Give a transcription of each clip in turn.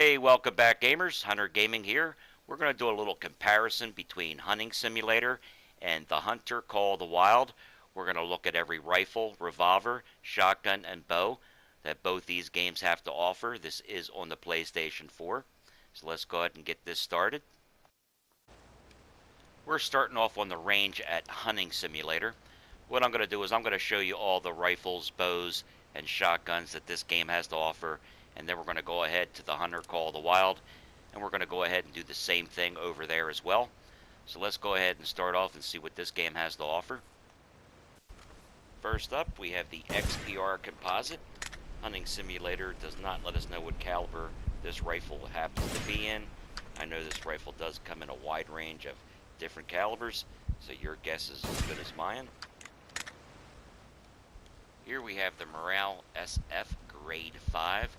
Hey, welcome back gamers. Hunter Gaming here. We're going to do a little comparison between Hunting Simulator and the Hunter Call of the Wild. We're going to look at every rifle, revolver, shotgun, and bow that both these games have to offer. This is on the PlayStation 4. So let's go ahead and get this started. We're starting off on the range at Hunting Simulator. What I'm going to do is I'm going to show you all the rifles, bows, and shotguns that this game has to offer. And then we're going to go ahead to the Hunter Call of the Wild, and we're going to go ahead and do the same thing over there as well. So let's go ahead and start off and see what this game has to offer. First up, we have the XPR Composite. Hunting Simulator does not let us know what caliber this rifle happens to be in. I know this rifle does come in a wide range of different calibers, so your guess is as good as mine. Here we have the Maral SF Grade 5.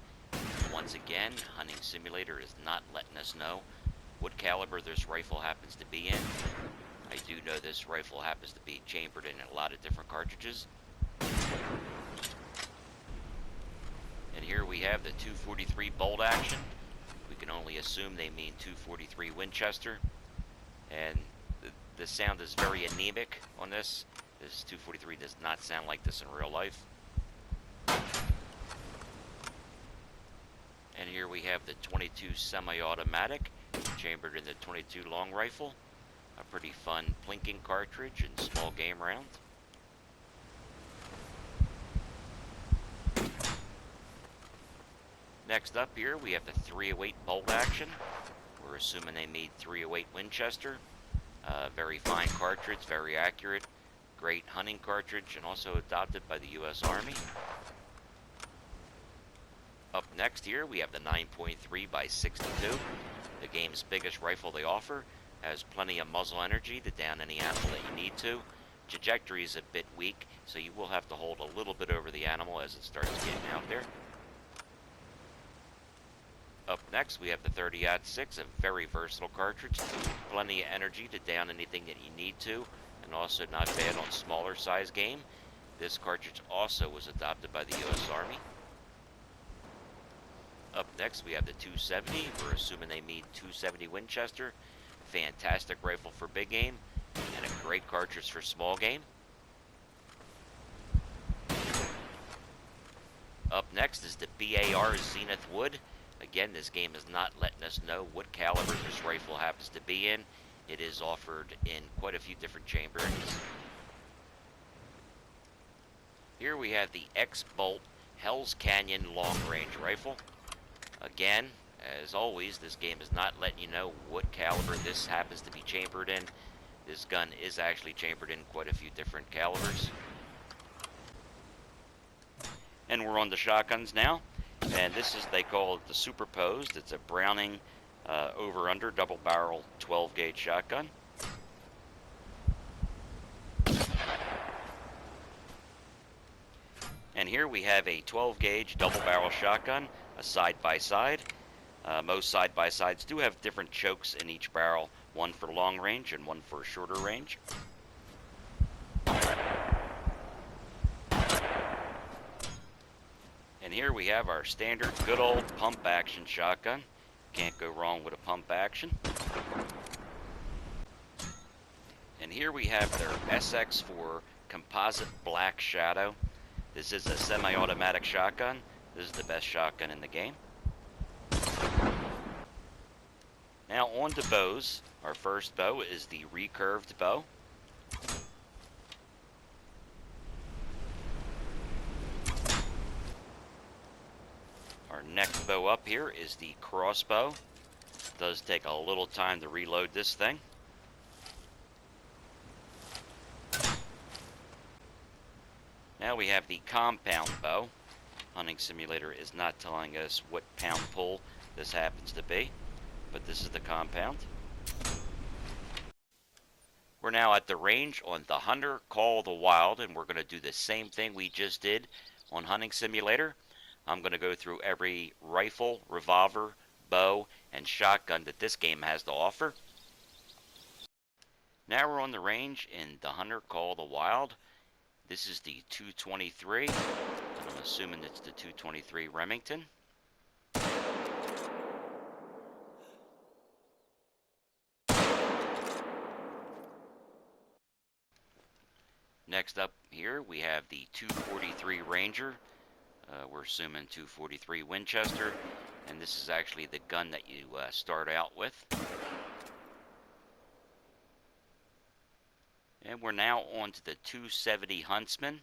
Once again, Hunting Simulator is not letting us know what caliber this rifle happens to be in. I do know this rifle happens to be chambered in a lot of different cartridges. And here we have the 243 bolt action. We can only assume they mean 243 Winchester. And the sound is very anemic on this. This 243 does not sound like this in real life. And here we have the 22 semi-automatic, chambered in the 22 long rifle. A pretty fun plinking cartridge and small game round. Next up here we have the 308 bolt action. We're assuming they made 308 Winchester. Very fine cartridge, very accurate, great hunting cartridge, and also adopted by the U.S. Army. Up next here, we have the 9.3x62. The game's biggest rifle they offer. Has plenty of muzzle energy to down any animal that you need to. Trajectory is a bit weak, so you will have to hold a little bit over the animal as it starts getting out there. Up next, we have the 30-06, a very versatile cartridge. Plenty of energy to down anything that you need to, and also not bad on smaller size game. This cartridge also was adopted by the U.S. Army. Up next, we have the 270. We're assuming they mean 270 Winchester. Fantastic rifle for big game, and a great cartridge for small game. Up next is the BAR Zenith Wood. Again, this game is not letting us know what caliber this rifle happens to be in. It is offered in quite a few different chamberings. Here we have the X-Bolt Hell's Canyon Long Range Rifle. Again, as always, this game is not letting you know what caliber this happens to be chambered in. This gun is actually chambered in quite a few different calibers. And we're on the shotguns now. And this is, they call it the Superposed. It's a Browning over-under double barrel 12 gauge shotgun. And here we have a 12 gauge double barrel shotgun, a side-by-side. Most side-by-sides do have different chokes in each barrel, one for long range and one for shorter range. And here we have our standard good old pump action shotgun. Can't go wrong with a pump action. And here we have their SX4 Composite Black Shadow. This is a semi-automatic shotgun. This is the best shotgun in the game. Now on to bows. Our first bow is the Recurve Bow. Our next bow up here is the Crossbow. It does take a little time to reload this thing. Now we have the Compound Bow. Hunting Simulator is not telling us what pound pull this happens to be, but this is the Compound. We're now at the range on the Hunter Call of the Wild, and we're going to do the same thing we just did on Hunting Simulator. I'm going to go through every rifle, revolver, bow, and shotgun that this game has to offer. Now we're on the range in the Hunter Call of the Wild. This is the 223. I'm assuming it's the 223 Remington. here we have the 243 Ranger. We're assuming 243 Winchester, and this is actually the gun that you start out with. And we're now on to the 270 Huntsman.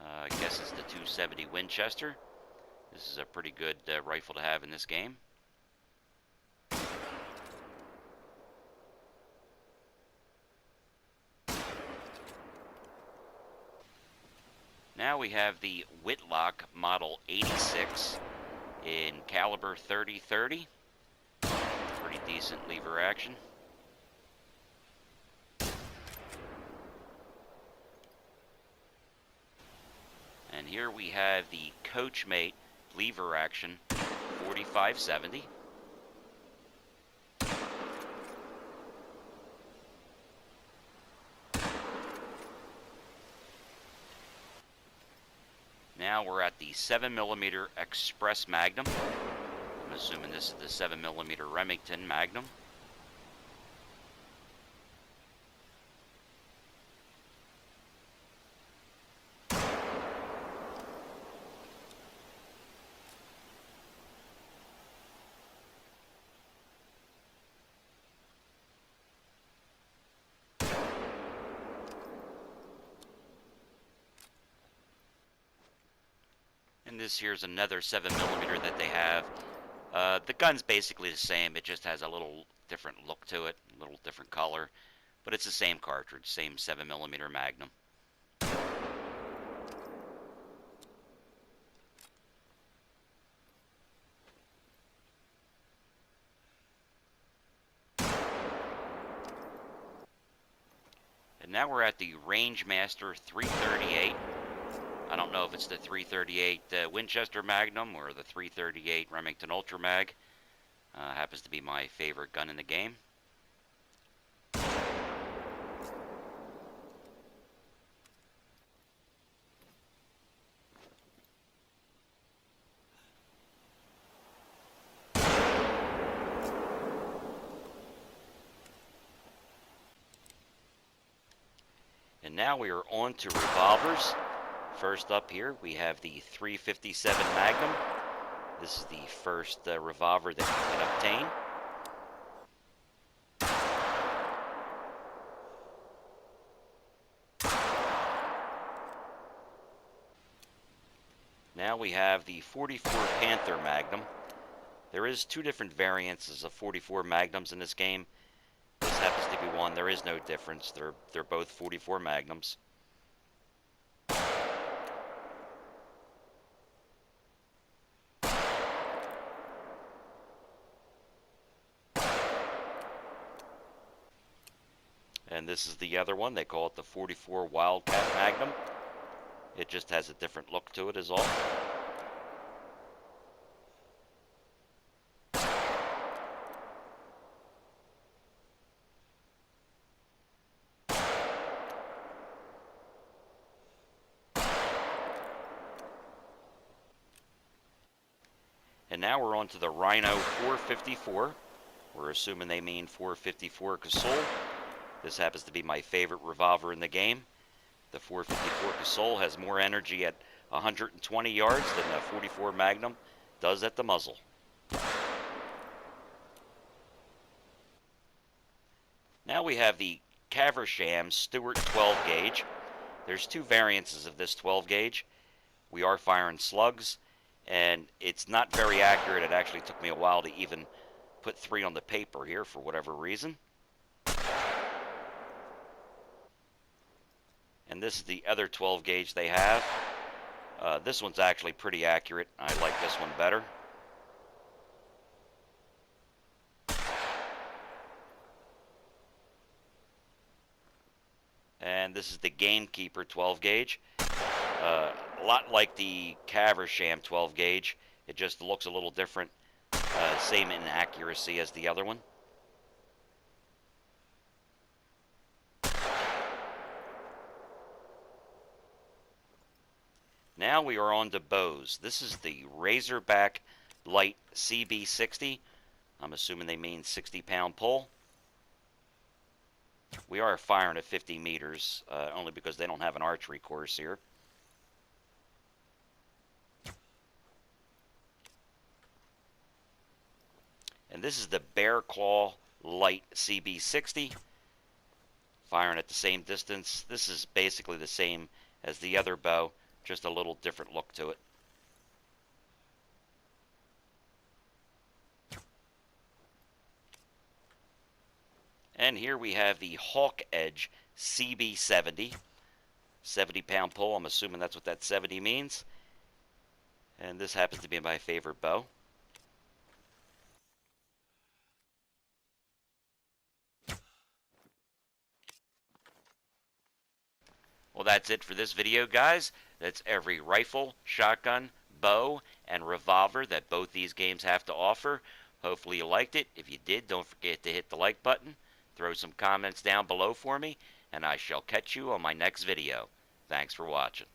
I guess it's the 270 Winchester. This is a pretty good rifle to have in this game. Now we have the Whitlock Model 86 in caliber 30-30. Pretty decent lever action. And here we have the Coachmate lever action 4570. Now we're at the 7mm Express Magnum. I'm assuming this is the 7mm Remington Magnum. And this here's another 7mm that they have. The gun's basically the same, it just has a little different look to it, a little different color, but it's the same cartridge, same 7mm Magnum. And now we're at the Rangemaster 338. I don't know if it's the 338 Winchester Magnum or the 338 Remington Ultra Mag. Happens to be my favorite gun in the game. And now we are on to revolvers. First up here, we have the 357 Magnum. This is the first revolver that you can obtain. Now we have the 44 Panther Magnum. There is two different variants of 44 Magnums in this game. This happens to be one. There is no difference. They're both 44 Magnums. And this is the other one. They call it the 44 Wildcat Magnum. It just has a different look to it is all. And now we're on to the Rhino 454. We're assuming they mean 454 Cacciatore. This happens to be my favorite revolver in the game. The 454 Cacciatore has more energy at 120 yards than the 44 Magnum does at the muzzle. Now we have the Caversham Steward 12 gauge. There's two variances of this 12 gauge. We are firing slugs, and it's not very accurate. It actually took me a while to even put 3 on the paper here for whatever reason. And this is the other 12 gauge they have. This one's actually pretty accurate. I like this one better. And this is the Gamekeeper 12 gauge. A lot like the Caversham 12 gauge. It just looks a little different. Same in accuracy as the other one. Now we are on to bows. This is the Razorback Lite CB60. I'm assuming they mean 60-pound pull. We are firing at 50 meters, only because they don't have an archery course here. And this is the Bearclaw Lite CB60, firing at the same distance. This is basically the same as the other bow, just a little different look to it. And here we have the Hawk Edge CB70, 70-pound pull. I'm assuming that's what that 70 means. And this happens to be my favorite bow. Well, that's it for this video, guys. That's every rifle, shotgun, bow, and revolver that both these games have to offer. Hopefully you liked it. If you did, don't forget to hit the like button. Throw some comments down below for me, and I shall catch you on my next video. Thanks for watching.